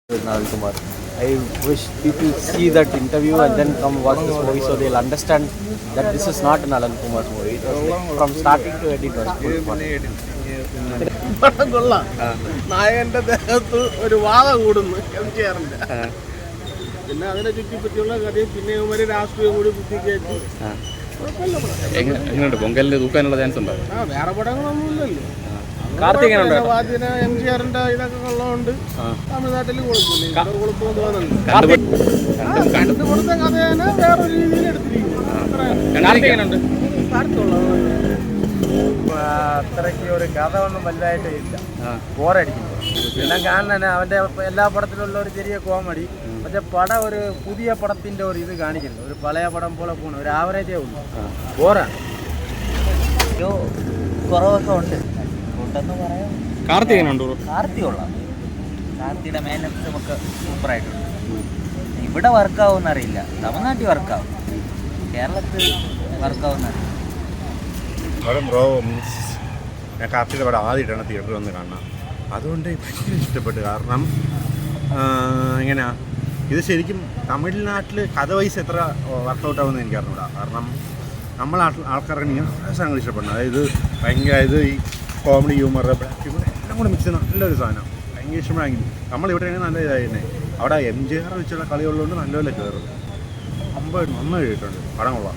with Naval Kumar. I wish people see that interview and then come watch this movie so they'll understand that this is not an Naval Kumar's movie. It was like from starting to end it was good fun. പടം കൊള്ളാം. നായകന്റെ ദേഹത്ത് ഒരു വാത കൂടുന്നു എംജിആറിന്റെ. പിന്നെ അതിനെ ചുറ്റിപ്പറ്റിയുള്ള കഥയും പിന്നെ ഇവര് രാഷ്ട്രീയം കൂടി കുത്തിക്കയറ്റി എങ്ങനെയുണ്ട്? പൊങ്കലിന് തൂക്കാനുള്ള ചാൻസ് ഉണ്ടോ? വേറെ പടങ്ങളൊന്നുമില്ലല്ലോ. കാർത്തികനുണ്ട്. എംജിആറിന്റെ ഇതൊക്കെ ഉള്ളതുകൊണ്ട് തമിഴ്നാട്ടിൽ കൊടുക്കില്ല. കൊടുക്കുമെന്ന് തോന്നുന്നുണ്ട്. കണ്ടു കൊടുത്ത കഥ തന്നെ വേറൊരു രീതിയിൽ എടുത്തിരിക്കുന്നു. അത്രയ്ക്ക് ഒരു കഥ ഒന്നും വലുതായിട്ട് ഇല്ല, ബോറടിക്കുന്നു. എല്ലാം കാണാൻ അവൻ്റെ എല്ലാ പടത്തിലുള്ള ഒരു ചെറിയ കോമഡി, പക്ഷെ പടം ഒരു പുതിയ പടത്തിൻ്റെ ഒരു ഇത് കാണിക്കുന്നു. ഒരു പഴയ പടം പോലെ പോകണം, ഒരു ആവറേജേ ഉള്ളൂ, ബോറാണ്. ഒരു കുറവൊക്കെ ഉണ്ട് ഉണ്ടെന്ന് പറയാം. കാർത്തി കൊള്ളാം. കാർത്തിയുടെ മേനസ് നമുക്ക് സൂപ്പറായിട്ടുണ്ട്. ഇവിടെ വർക്കാവുമെന്ന് അറിയില്ല, തമിഴ്നാട്ടിൽ വർക്കാവും, കേരളത്തിൽ വർക്കാവുമെന്നറിയില്ല. ബ്രോ മീൻസ് ഞാൻ കാർത്തിയുടെ പടം ആദ്യമായിട്ടാണ് തിയേറ്ററിൽ വന്ന് കാണുന്നത്. അതുകൊണ്ട് ഭയങ്കര ഇഷ്ടപ്പെട്ടു. കാരണം എങ്ങനെയാ ഇത് ശരിക്കും തമിഴ്നാട്ടിൽ കഥ വൈസ് എത്ര വർക്കൗട്ട് ആവുമെന്ന് എനിക്ക് അറിഞ്ഞൂടാ. കാരണം നമ്മളെ ആൾക്കാർക്ക് ഇങ്ങനെ സാധനങ്ങൾ ഇഷ്ടപ്പെടുന്നത്. അതായത് ഭയങ്കര ഇത് ഈ കോമഡി ഹ്യൂമർ ബ്ലാക്ക് ഹ്യൂമർ എല്ലാം കൂടെ മിക്സ് ചെയ്യുന്ന നല്ലൊരു സാധനം. ഭയങ്കര ഇഷ്ടമാണെങ്കിൽ നമ്മളിവിടെ നല്ല ഇതായിരുന്നേ. അവിടെ MJR വെച്ചുള്ള കളികളുള്ളതുകൊണ്ട് നല്ലപോലെ കയറും. നന്നായി എഴുതിയിട്ടുണ്ട്. പടം കൊള്ളാം.